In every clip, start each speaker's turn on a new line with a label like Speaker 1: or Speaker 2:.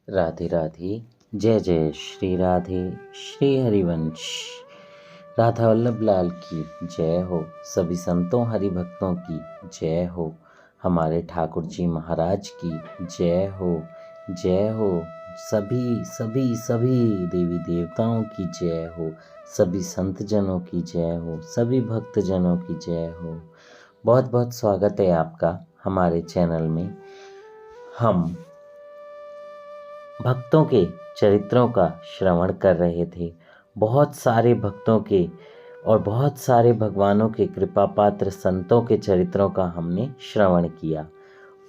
Speaker 1: राधे राधे। जय जय श्री राधे श्री हरिवंश। राधा वल्लभ लाल की जय हो। सभी संतों हरि भक्तों की जय हो। हमारे ठाकुर जी महाराज की जय हो। जय हो। सभी सभी सभी देवी देवताओं की जय हो। सभी संत जनों की जय हो। सभी भक्त जनों की जय हो। बहुत बहुत स्वागत है आपका हमारे चैनल में। हम भक्तों के चरित्रों का श्रवण कर रहे थे। बहुत सारे भक्तों के और बहुत सारे भगवानों के कृपा पात्र संतों के चरित्रों का हमने श्रवण किया।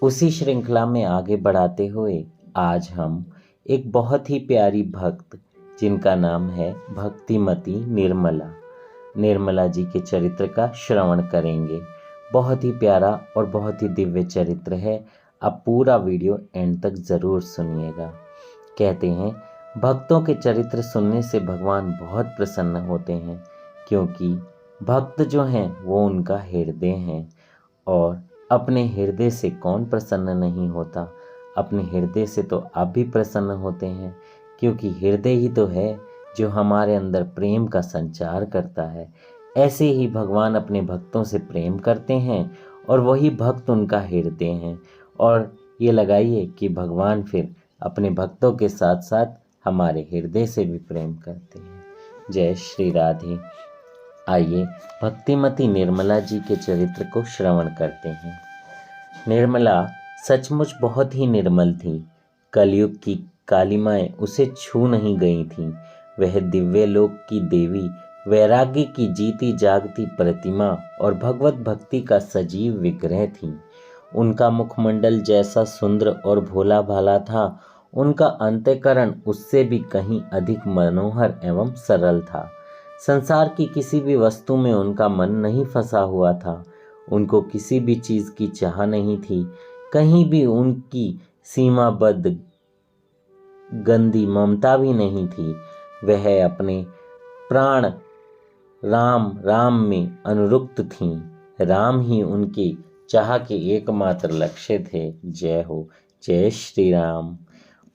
Speaker 1: उसी श्रृंखला में आगे बढ़ाते हुए आज हम एक बहुत ही प्यारी भक्त जिनका नाम है भक्तिमती निर्मला जी के चरित्र का श्रवण करेंगे। बहुत ही प्यारा और बहुत ही दिव्य चरित्र है। अब पूरा वीडियो एंड तक ज़रूर सुनिएगा। कहते हैं भक्तों के चरित्र सुनने से भगवान बहुत प्रसन्न होते हैं, क्योंकि भक्त जो हैं वो उनका हृदय हैं। और अपने हृदय से कौन प्रसन्न नहीं होता। अपने हृदय से तो आप भी प्रसन्न होते हैं, क्योंकि हृदय ही तो है जो हमारे अंदर प्रेम का संचार करता है। ऐसे ही भगवान अपने भक्तों से प्रेम करते हैं और वही भक्त उनका हृदय हैं। और ये लगाइए कि भगवान फिर अपने भक्तों के साथ साथ हमारे हृदय से भी प्रेम करते हैं। जय श्री राधे। आइए भक्तिमती निर्मला जी के चरित्र को श्रवण करते हैं। निर्मला सचमुच बहुत ही निर्मल थी। कलयुग की कालिमाएं उसे छू नहीं गई थीं। वह दिव्य लोक की देवी, वैराग्य की जीती जागती प्रतिमा और भगवत भक्ति का सजीव विग्रह थी। उनका मुखमंडल जैसा सुंदर और भोला भाला था, उनका अंतःकरण उससे भी कहीं अधिक मनोहर एवं सरल था। संसार की किसी भी वस्तु में उनका मन नहीं फंसा हुआ था। उनको किसी भी चीज़ की चाह नहीं थी। कहीं भी उनकी सीमाबद्ध गंदी ममता भी नहीं थी। वह अपने प्राण राम में अनुरक्त थीं। राम ही उनके चाह के एकमात्र लक्ष्य थे। जय हो। जय श्री राम।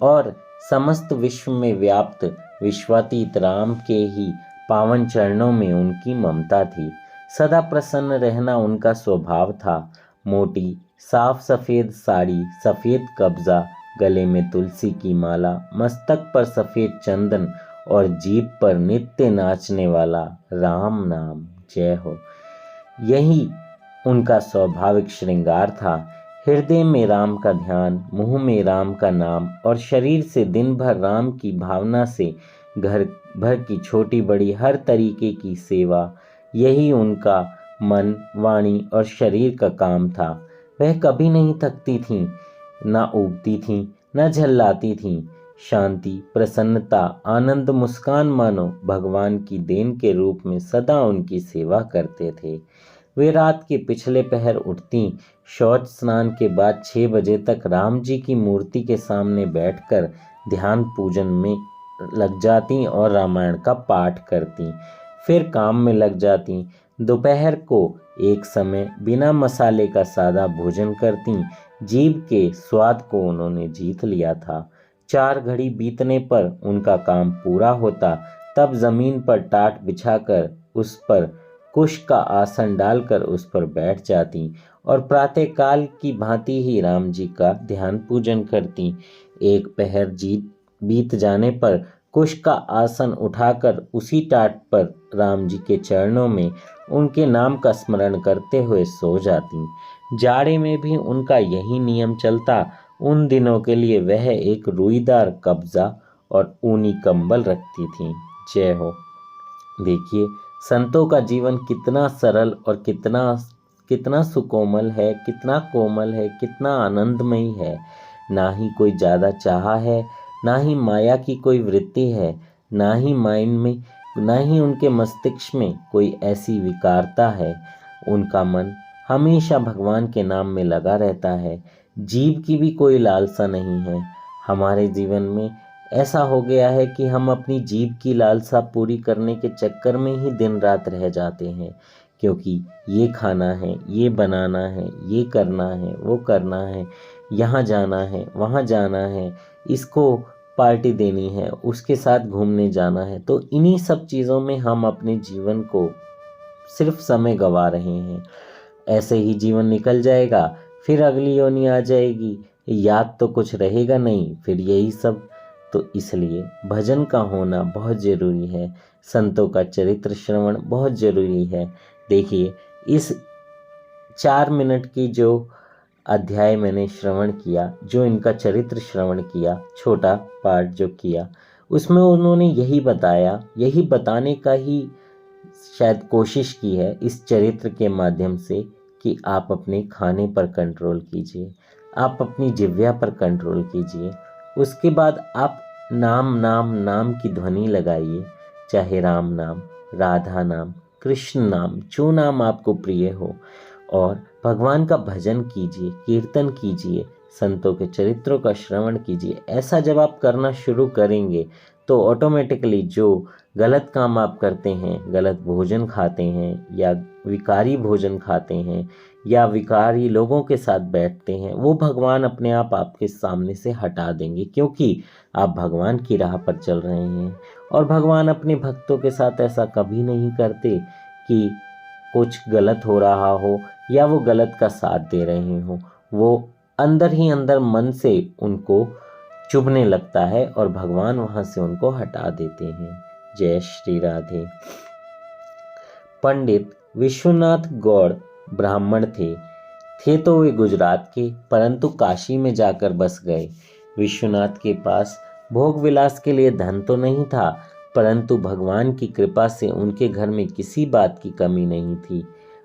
Speaker 1: और समस्त विश्व में व्याप्त विश्वातीत राम के ही पावन चरणों में उनकी ममता थी। सदा प्रसन्न रहना उनका स्वभाव था। मोटी साफ सफ़ेद साड़ी, सफ़ेद कब्जा, गले में तुलसी की माला, मस्तक पर सफ़ेद चंदन और जीभ पर नित्य नाचने वाला राम नाम। जय हो। यही उनका स्वाभाविक श्रृंगार था। हृदय में राम का ध्यान, मुंह में राम का नाम और शरीर से दिन भर राम की भावना से घर भर की छोटी बड़ी हर तरीके की सेवा, यही उनका मन, वाणी और शरीर का काम था। वह कभी नहीं थकती थीं, ना ऊबती थीं, न झल्लाती थीं। शांति, प्रसन्नता, आनंद, मुस्कान मानो भगवान की देन के रूप में सदा उनकी सेवा करते थे। वे रात के पिछले पहर उठती, शौच स्नान के बाद 6 बजे तक राम जी की मूर्ति के सामने बैठकर ध्यान पूजन में लग जाती और रामायण का पाठ करती। फिर काम में लग जाती। दोपहर को एक समय बिना मसाले का सादा भोजन करती। जीभ के स्वाद को उन्होंने जीत लिया था। 4 घड़ी बीतने पर उनका काम पूरा होता। तब जमीन पर टाट बिछाकर उस पर कुश का आसन डालकर उस पर बैठ जाती और प्रातःकाल की भांति ही राम जी का ध्यान पूजन करती। एक पहर बीत जाने पर कुश का आसन उठाकर उसी टाट पर राम जी के चरणों में उनके नाम का स्मरण करते हुए सो जाती। जाड़े में भी उनका यही नियम चलता। उन दिनों के लिए वह एक रुईदार कब्जा और ऊनी कंबल रखती थीं। जय हो। देखिए संतों का जीवन कितना सरल और कितना सुकोमल है, कितना कोमल है, कितना आनंदमयी है। ना ही कोई ज़्यादा चाह है, ना ही माया की कोई वृत्ति है, ना ही माइंड में, ना ही उनके मस्तिष्क में कोई ऐसी विकारता है। उनका मन हमेशा भगवान के नाम में लगा रहता है। जीव की भी कोई लालसा नहीं है। हमारे जीवन में ऐसा हो गया है कि हम अपनी जीभ की लालसा पूरी करने के चक्कर में ही दिन रात रह जाते हैं, क्योंकि ये खाना है, ये बनाना है, ये करना है, वो करना है, यहाँ जाना है, वहाँ जाना है, इसको पार्टी देनी है, उसके साथ घूमने जाना है। तो इन्हीं सब चीज़ों में हम अपने जीवन को सिर्फ समय गंवा रहे हैं। ऐसे ही जीवन निकल जाएगा, फिर अगली योनि आ जाएगी, याद तो कुछ रहेगा नहीं, फिर यही सब। तो इसलिए भजन का होना बहुत ज़रूरी है, संतों का चरित्र श्रवण बहुत ज़रूरी है। देखिए, इस 4 मिनट की जो अध्याय मैंने श्रवण किया, जो इनका चरित्र श्रवण किया, छोटा पाठ जो किया, उसमें उन्होंने यही बताया, यही बताने का ही शायद कोशिश की है इस चरित्र के माध्यम से कि आप अपने खाने पर कंट्रोल कीजिए, आप अपनी जिह्वा पर कंट्रोल कीजिए। उसके बाद आप नाम नाम नाम की ध्वनि लगाइए, चाहे राम नाम, राधा नाम, कृष्ण नाम, जो नाम आपको प्रिय हो, और भगवान का भजन कीजिए, कीर्तन कीजिए, संतों के चरित्रों का श्रवण कीजिए। ऐसा जब आप करना शुरू करेंगे तो ऑटोमेटिकली जो गलत काम आप करते हैं, गलत भोजन खाते हैं या विकारी भोजन खाते हैं या विकारी लोगों के साथ बैठते हैं, वो भगवान अपने आप आपके सामने से हटा देंगे, क्योंकि आप भगवान की राह पर चल रहे हैं। और भगवान अपने भक्तों के साथ ऐसा कभी नहीं करते कि कुछ गलत हो रहा हो या वो गलत का साथ दे रहे हो। वो अंदर ही अंदर मन से उनको चुभने लगता है और भगवान वहां से उनको हटा देते हैं। जय श्री राधे। पंडित विश्वनाथ गौड़ ब्राह्मण थे तो वे गुजरात के, परंतु काशी में जाकर बस गए। विश्वनाथ के पास भोग विलास के लिए धन तो नहीं था, परंतु भगवान की कृपा से उनके घर में किसी बात की कमी नहीं थी।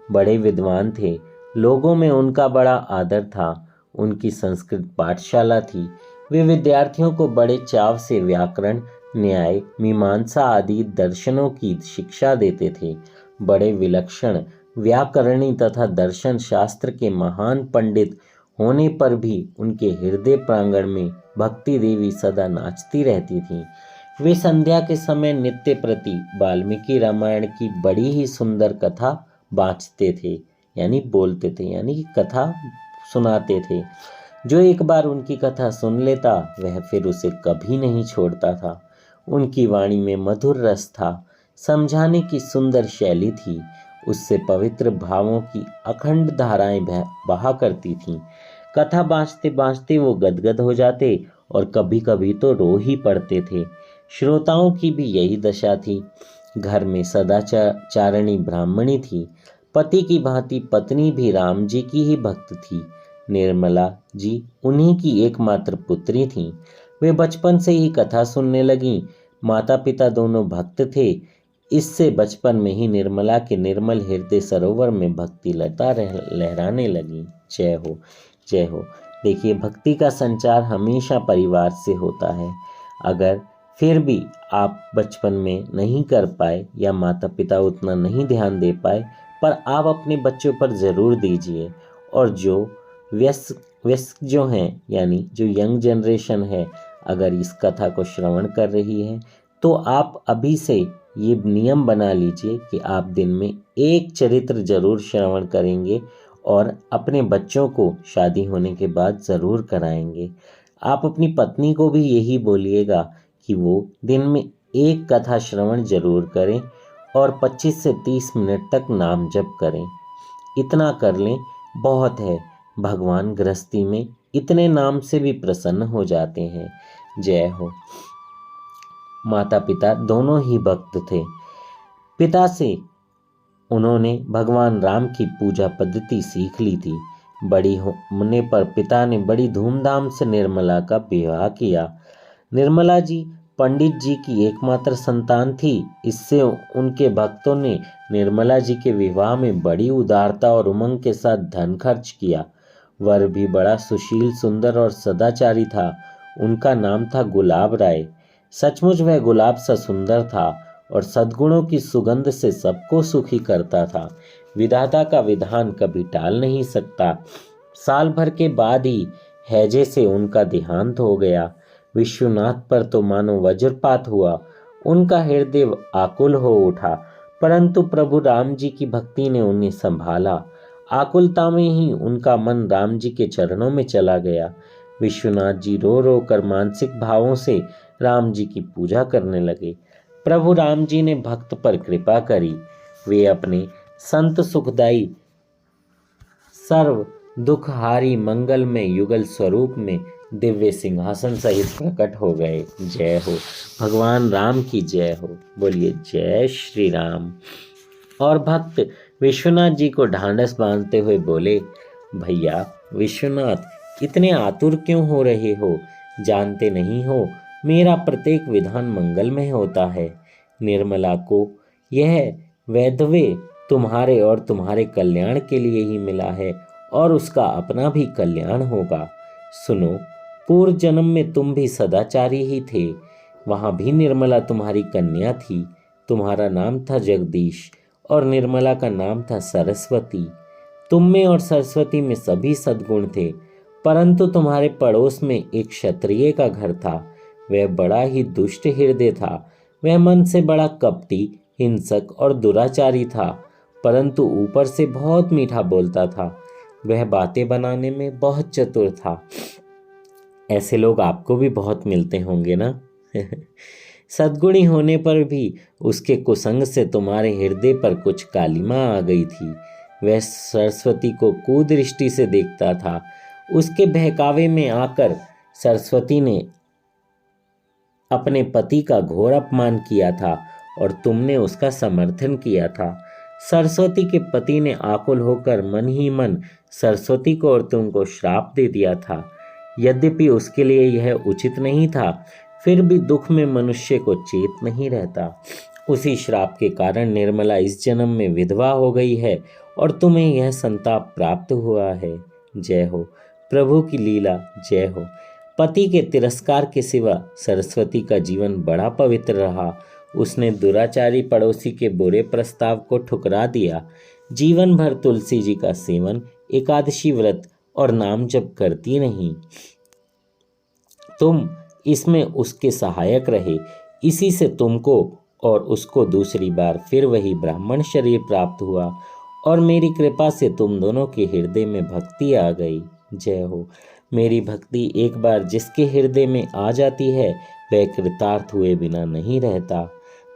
Speaker 1: बड़े विद्वान थे, लोगों में उनका बड़ा आदर था। उनकी संस्कृत पाठशाला थी। वे विद्यार्थियों को बड़े चाव से व्याकरण, न्याय, मीमांसा आदि दर्शनों की शिक्षा देते थे। बड़े विलक्षण व्याकरणी तथा दर्शन शास्त्र के महान पंडित होने पर भी उनके हृदय प्रांगण में भक्ति देवी सदा नाचती रहती थी। वे संध्या के समय नित्य प्रति वाल्मीकि रामायण की बड़ी ही सुंदर कथा बाँचते थे, यानी बोलते थे, यानी कि कथा सुनाते थे। जो एक बार उनकी कथा सुन लेता वह फिर उसे कभी नहीं छोड़ता था। उनकी वाणी में मधुर रस था, समझाने की सुंदर शैली थी, उससे पवित्र भावों की अखंड धाराएं बहा करती थीं। कथा बाँचते बाँचते वो गदगद हो जाते और कभी कभी तो रो ही पड़ते थे। श्रोताओं की भी यही दशा थी। घर में सदाचारिणी ब्राह्मणी थी। पति की भांति पत्नी भी राम जी की ही भक्त थी। निर्मला जी उन्हीं की एकमात्र पुत्री थीं। वे बचपन से ही कथा सुनने लगीं। माता पिता दोनों भक्त थे। इससे बचपन में ही निर्मला के निर्मल हृदय सरोवर में भक्ति लता लहराने लगी। जय हो, जय हो। देखिए, भक्ति का संचार हमेशा परिवार से होता है। अगर फिर भी आप बचपन में नहीं कर पाए या माता पिता उतना नहीं ध्यान दे पाए, पर आप अपने बच्चों पर ज़रूर दीजिए। और जो व्यस्क जो हैं, यानी जो यंग जनरेशन है, अगर इस कथा को श्रवण कर रही है तो आप अभी से ये नियम बना लीजिए कि आप दिन में एक चरित्र जरूर श्रवण करेंगे और अपने बच्चों को शादी होने के बाद ज़रूर कराएंगे। आप अपनी पत्नी को भी यही बोलिएगा कि वो दिन में एक कथा श्रवण जरूर करें और 25 से 30 मिनट तक नाम जप करें। इतना कर लें, बहुत है। भगवान गृहस्थी में इतने नाम से भी प्रसन्न हो जाते हैं। जय हो। माता पिता दोनों ही भक्त थे। पिता से उन्होंने भगवान राम की पूजा पद्धति सीख ली थी। बड़ी होने पर पिता ने बड़ी धूमधाम से निर्मला का विवाह किया। निर्मला जी पंडित जी की एकमात्र संतान थी। इससे उनके भक्तों ने निर्मला जी के विवाह में बड़ी उदारता और उमंग के साथ धन खर्च किया। वर भी बड़ा सुशील, सुंदर और सदाचारी था। उनका नाम था गुलाब राय। सचमुच वह गुलाब सा सुंदर था और सद्गुणों की सुगंध से सबको सुखी करता था। विधाता का विधान कभी टाल नहीं सकता। साल भर के बाद ही हैजे से उनका देहांत हो गया। विश्वनाथ पर तो मानो वज्रपात हुआ। उनका हृदय आकुल हो उठा, परंतु प्रभु राम जी की भक्ति ने उन्हें संभाला। आकुलता में ही उनका मन राम जी के चरणों में चला गया। विश्वनाथ जी रो रो कर मानसिक भावों से राम जी की पूजा करने लगे। प्रभु राम जी ने भक्त पर कृपा करी। वे अपने संत सुखदाई सर्व दुखहारी मंगलमय युगल स्वरूप में दिव्य सिंहासन सहित प्रकट हो गए। जय हो भगवान राम की जय हो। बोलिए जय श्री राम। और भक्त विश्वनाथ जी को ढांढस बांधते हुए बोले, भैया विश्वनाथ इतने आतुर क्यों हो रहे हो? जानते नहीं हो मेरा प्रत्येक विधान मंगलमय होता है। निर्मला को यह वैधव्य तुम्हारे और तुम्हारे कल्याण के लिए ही मिला है और उसका अपना भी कल्याण होगा। सुनो, पूर्व जन्म में तुम भी सदाचारी ही थे। वहां भी निर्मला तुम्हारी कन्या थी। तुम्हारा नाम था जगदीश और निर्मला का नाम था सरस्वती। तुम में और सरस्वती में सभी सद्गुण थे, परंतु तुम्हारे पड़ोस में एक क्षत्रिय का घर था। वह बड़ा ही दुष्ट हृदय था। वह मन से बड़ा कपटी, हिंसक और दुराचारी था, परंतु ऊपर से बहुत मीठा बोलता था। वह बातें बनाने में बहुत चतुर था। ऐसे लोग आपको भी बहुत मिलते होंगे ना। सद्गुणी होने पर भी उसके कुसंग से तुम्हारे हृदय पर कुछ कालिमा आ गई थी। वह सरस्वती को कुदृष्टि से देखता था। उसके बहकावे में आकर सरस्वती ने अपने पति का घोर अपमान किया था और तुमने उसका समर्थन किया था। सरस्वती के पति ने आकुल होकर मन ही मन सरस्वती को और तुमको श्राप दे दिया था। यद्यपि उसके लिए यह उचित नहीं था, फिर भी दुख में मनुष्य को चेत नहीं रहता। उसी श्राप के कारण निर्मला इस जन्म में विधवा हो गई है और तुम्हें यह संताप प्राप्त हुआ है। जय हो प्रभु की लीला, जय हो। पति के तिरस्कार के सिवा सरस्वती का जीवन बड़ा पवित्र रहा। उसने दुराचारी पड़ोसी के बुरे प्रस्ताव को ठुकरा दिया। जीवन भर तुलसी जी का सेवन, एकादशी व्रत और नाम जप करती रही। तुम इसमें उसके सहायक रहे। इसी से तुमको और उसको दूसरी बार फिर वही ब्राह्मण शरीर प्राप्त हुआ और मेरी कृपा से तुम दोनों के हृदय में भक्ति आ गई। जय हो। मेरी भक्ति एक बार जिसके हृदय में आ जाती है वह कृतार्थ हुए बिना नहीं रहता।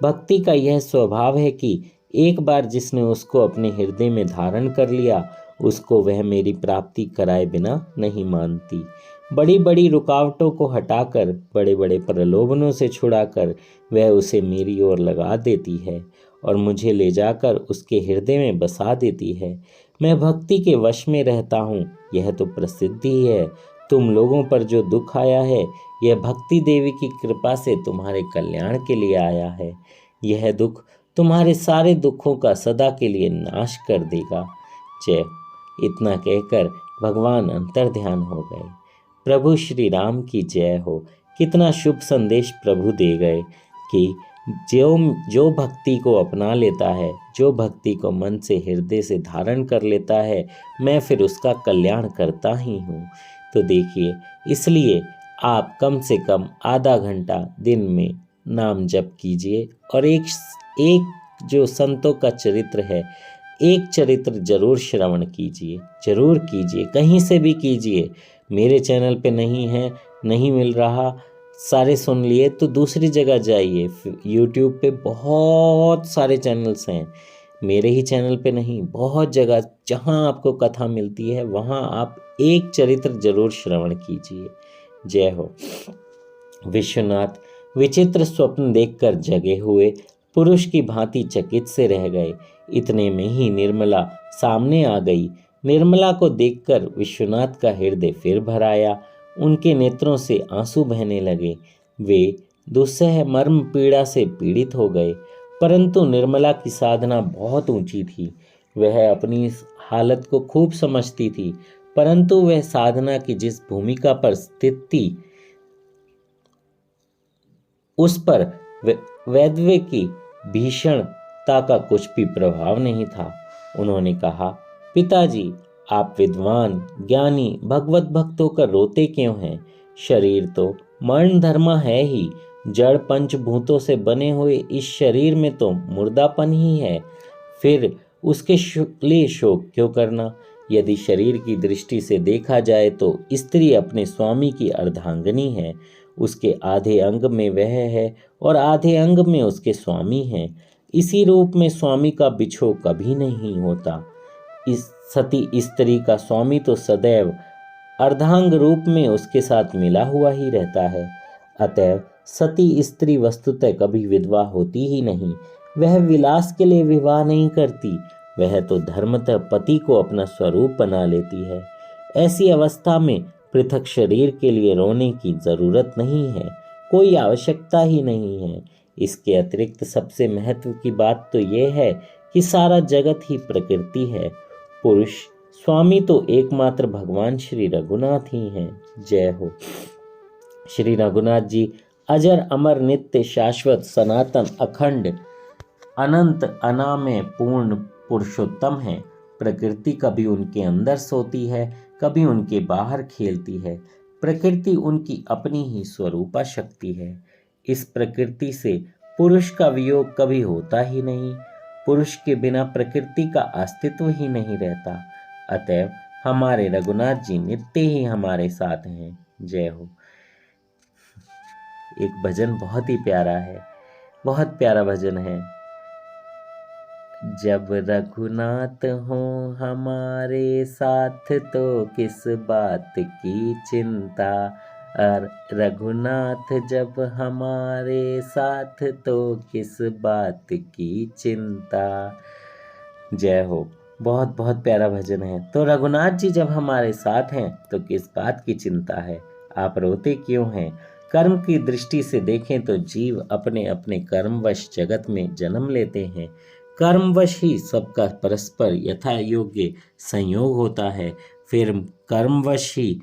Speaker 1: भक्ति का यह स्वभाव है कि एक बार जिसने उसको अपने हृदय में धारण कर लिया उसको वह मेरी प्राप्ति कराए बिना नहीं मानती। बड़ी बड़ी रुकावटों को हटाकर, बड़े बड़े प्रलोभनों से छुड़ाकर वह उसे मेरी ओर लगा देती है और मुझे ले जाकर उसके हृदय में बसा देती है। मैं भक्ति के वश में रहता हूँ, यह तो प्रसिद्धि है। तुम लोगों पर जो दुख आया है यह भक्ति देवी की कृपा से तुम्हारे कल्याण के लिए आया है। यह दुख तुम्हारे सारे दुखों का सदा के लिए नाश कर देगा। जय। इतना कहकर भगवान अंतर्ध्यान हो गए। प्रभु श्री राम की जय हो। कितना शुभ संदेश प्रभु दे गए कि जो भक्ति को अपना लेता है, जो भक्ति को मन से हृदय से धारण कर लेता है, मैं फिर उसका कल्याण करता ही हूँ। तो देखिए, इसलिए आप कम से कम आधा घंटा दिन में नाम जप कीजिए और एक जो संतों का चरित्र है, एक चरित्र जरूर श्रवण कीजिए, जरूर कीजिए, कहीं से भी कीजिए। मेरे चैनल पे नहीं है, नहीं मिल रहा, सारे सुन लिए तो दूसरी जगह जाइए। यूट्यूब पे बहुत सारे चैनल्स हैं, मेरे ही चैनल पे नहीं, बहुत जगह जहाँ आपको कथा मिलती है वहाँ आप एक चरित्र जरूर श्रवण कीजिए। जय हो। विश्वनाथ विचित्र स्वप्न देखकर जगे हुए पुरुष की भांति चकित से रह गए। इतने में ही निर्मला सामने आ गई। निर्मला को देखकर विश्वनाथ का हृदय फिर भर आया। उनके नेत्रों से आंसू बहने लगे। वे दुस्सह मर्म पीड़ा से पीड़ित हो गए। परंतु निर्मला की साधना बहुत ऊंची थी। वह अपनी इस हालत को खूब समझती थी, परंतु वह साधना की जिस भूमिका पर स्थित थी उस पर वैधव्य की भीषणता का कुछ भी प्रभाव नहीं था। उन्होंने कहा, पिताजी, आप विद्वान, ज्ञानी, भगवत भक्त होकर रोते क्यों हैं? शरीर तो मरण धर्मा है ही। जड़ पंचभूतों से बने हुए इस शरीर में तो मुर्दापन ही है। फिर उसके लिए शोक क्यों करना? यदि शरीर की दृष्टि से देखा जाए तो स्त्री अपने स्वामी की अर्धांगिनी है। उसके आधे अंग में वह है और आधे अंग में उसके स्वामी हैं। इसी रूप में स्वामी का बिछोह कभी नहीं होता। इस सती स्त्री का स्वामी तो सदैव अर्धांग रूप में उसके साथ मिला हुआ ही रहता है। अतएव सती स्त्री वस्तुतः कभी विधवा होती ही नहीं। वह विलास के लिए विवाह नहीं करती, वह तो धर्मतः पति को अपना स्वरूप बना लेती है। ऐसी अवस्था में पृथक शरीर के लिए रोने की जरूरत नहीं है, कोई आवश्यकता ही नहीं है। इसके अतिरिक्त सबसे महत्व की बात तो यह है कि सारा जगत ही प्रकृति है। पुरुष स्वामी तो एकमात्र भगवान श्री रघुनाथ ही हैं। जय हो। श्री रघुनाथ जी अजर अमर नित्य शाश्वत सनातन अखंड अनंत अनामय पूर्ण पुरुषोत्तम है। प्रकृति कभी उनके अंदर सोती है, कभी उनके बाहर खेलती है। प्रकृति उनकी अपनी ही स्वरूपा शक्ति है। इस प्रकृति से पुरुष का वियोग कभी होता ही नहीं। पुरुष के बिना प्रकृति का अस्तित्व ही नहीं रहता। अतएव हमारे रघुनाथ जी नित्य ही हमारे साथ हैं। जय हो। एक भजन बहुत ही प्यारा है, बहुत प्यारा भजन है। जब रघुनाथ हो हमारे साथ तो किस बात की चिंता। रघुनाथ जब हमारे साथ तो किस बात की चिंता। जय हो। बहुत बहुत प्यारा भजन है। तो रघुनाथ जी जब हमारे साथ हैं तो किस बात की चिंता है, आप रोते क्यों हैं। कर्म की दृष्टि से देखें तो जीव अपने अपने कर्मवश जगत में जन्म लेते हैं। कर्मवश ही सबका परस्पर यथा योग्य संयोग होता है। फिर कर्मवश ही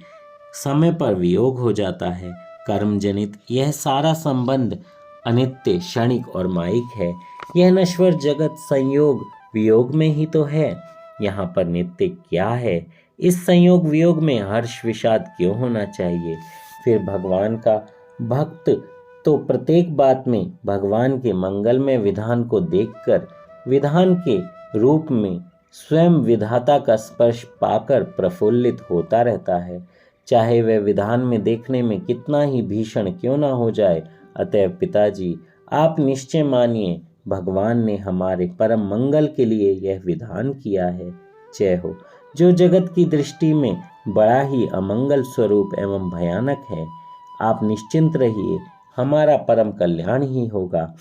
Speaker 1: समय पर वियोग हो जाता है। कर्म जनित यह सारा संबंध अनित्य, क्षणिक और मायिक है। यह नश्वर जगत संयोग वियोग में ही तो है। यहाँ पर नित्य क्या है। इस संयोग वियोग में हर्ष विषाद क्यों होना चाहिए। फिर भगवान का भक्त तो प्रत्येक बात में भगवान के मंगलमय विधान को देखकर विधान के रूप में स्वयं विधाता का स्पर्श पाकर प्रफुल्लित होता रहता है, चाहे वह विधान में देखने में कितना ही भीषण क्यों ना हो जाए। अतएव पिताजी आप निश्चय मानिए, भगवान ने हमारे परम मंगल के लिए यह विधान किया है। जय हो। जो जगत की दृष्टि में बड़ा ही अमंगल स्वरूप एवं भयानक है, आप निश्चिंत रहिए, हमारा परम कल्याण ही होगा।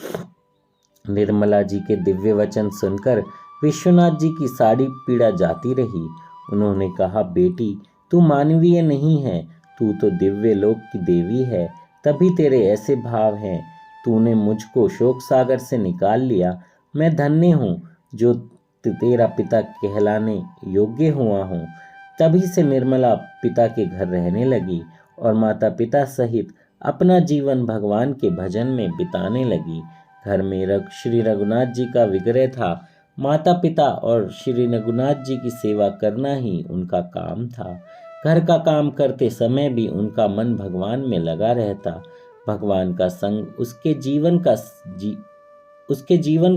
Speaker 1: निर्मला जी के दिव्य वचन सुनकर विश्वनाथ जी की सारी पीड़ा जाती रही। उन्होंने कहा, बेटी तू मानवीय नहीं है, तू तो दिव्य लोक की देवी है, तभी तेरे ऐसे भाव हैं। तूने मुझको शोक सागर से निकाल लिया। मैं धन्य हूँ जो तेरा पिता कहलाने योग्य हुआ हूँ। तभी से निर्मला पिता के घर रहने लगी और माता पिता सहित अपना जीवन भगवान के भजन में बिताने लगी। घर में श्री रघुनाथ जी का विग्रह था। माता पिता और श्री रघुनाथ जी की सेवा करना ही उनका काम था। घर का काम करते समय भी उनका मन भगवान में लगा रहता। भगवान का संग उसके जीवन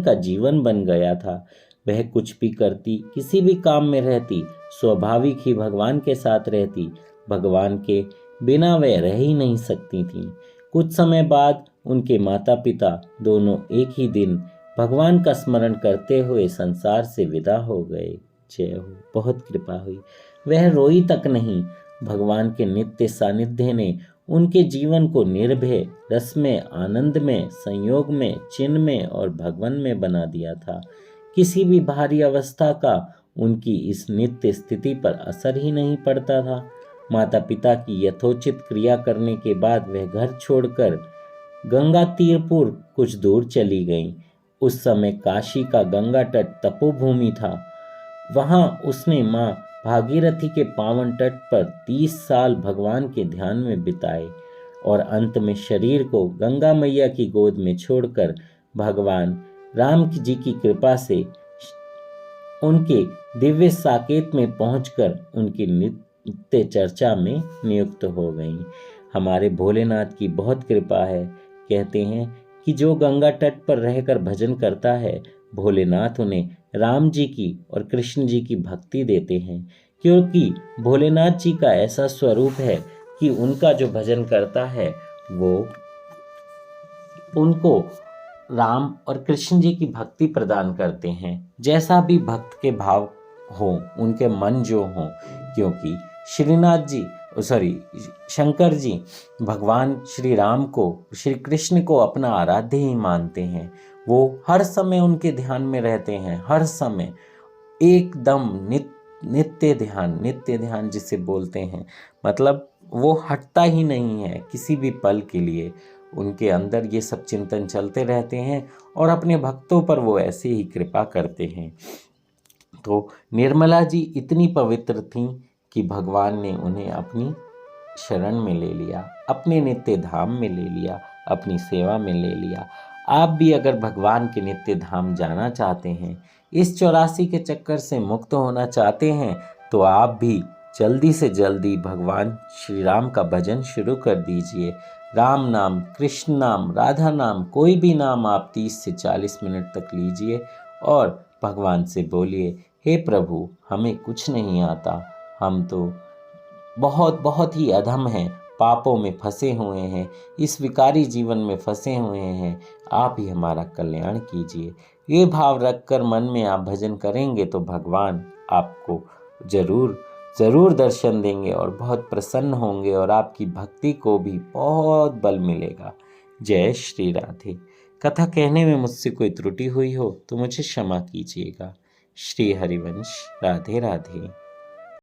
Speaker 1: का जीवन बन गया था। वह कुछ भी करती, किसी भी काम में रहती, स्वाभाविक ही भगवान के साथ रहती। भगवान के बिना वह रह ही नहीं सकती थी। कुछ समय बाद उनके माता पिता दोनों एक ही दिन भगवान का स्मरण करते हुए संसार से विदा हो गए। जय हो। बहुत कृपा हुई। वह रोई तक नहीं। भगवान के नित्य सानिध्य ने उनके जीवन को निर्भय, रसमय, आनंदमय, संयोग में, चिन्ह में और भगवन में बना दिया था। किसी भी भारी अवस्था का उनकी इस नित्य स्थिति पर असर ही नहीं पड़ता था। माता पिता की यथोचित क्रिया करने के बाद वह घर छोड़कर गंगा तीरपुर कुछ दूर चली गईं। उस समय काशी का गंगा तट तपोभूमि था। वहां उसने माँ भागीरथी के पावन तट पर 30 साल भगवान के ध्यान में बिताए और अंत में शरीर को गंगा मैया की गोद में छोड़कर भगवान राम जी की कृपा से उनके दिव्य साकेत में पहुंचकर उनकी नित्य चर्चा में नियुक्त हो गईं। हमारे भोलेनाथ की बहुत कृपा है। कहते हैं कि जो गंगा तट पर रहकर भजन करता है, भोलेनाथ उन्हें राम जी की और कृष्ण जी की भक्ति देते हैं। क्योंकि भोलेनाथ जी का ऐसा स्वरूप है कि उनका जो भजन करता है वो उनको राम और कृष्ण जी की भक्ति प्रदान करते हैं। जैसा भी भक्त के भाव हो, उनके मन जो हो, क्योंकि श्रीनाथ जी शंकर जी भगवान श्री राम को, श्री कृष्ण को अपना आराध्य ही मानते हैं। वो हर समय उनके ध्यान में रहते हैं, हर समय एकदम नित्य ध्यान जिसे बोलते हैं, मतलब वो हटता ही नहीं है किसी भी पल के लिए। उनके अंदर ये सब चिंतन चलते रहते हैं और अपने भक्तों पर वो ऐसे ही कृपा करते हैं। तो निर्मला जी इतनी पवित्र थीं कि भगवान ने उन्हें अपनी शरण में ले लिया, अपने नित्य धाम में ले लिया, अपनी सेवा में ले लिया। आप भी अगर भगवान के नित्य धाम जाना चाहते हैं, इस 84 के चक्कर से मुक्त होना चाहते हैं, तो आप भी जल्दी से जल्दी भगवान श्री राम का भजन शुरू कर दीजिए। राम नाम, कृष्ण नाम, राधा नाम, कोई भी नाम आप 30 से 40 मिनट तक लीजिए और भगवान से बोलिए, हे प्रभु, हमें कुछ नहीं आता, हम तो बहुत ही अधम हैं, पापों में फंसे हुए हैं, इस विकारी जीवन में फंसे हुए हैं, आप ही हमारा कल्याण कीजिए। ये भाव रखकर मन में आप भजन करेंगे तो भगवान आपको ज़रूर दर्शन देंगे और बहुत प्रसन्न होंगे और आपकी भक्ति को भी बहुत बल मिलेगा। जय श्री राधे। कथा कहने में मुझसे कोई त्रुटि हुई हो तो मुझे क्षमा कीजिएगा। श्री हरिवंश। राधे राधे।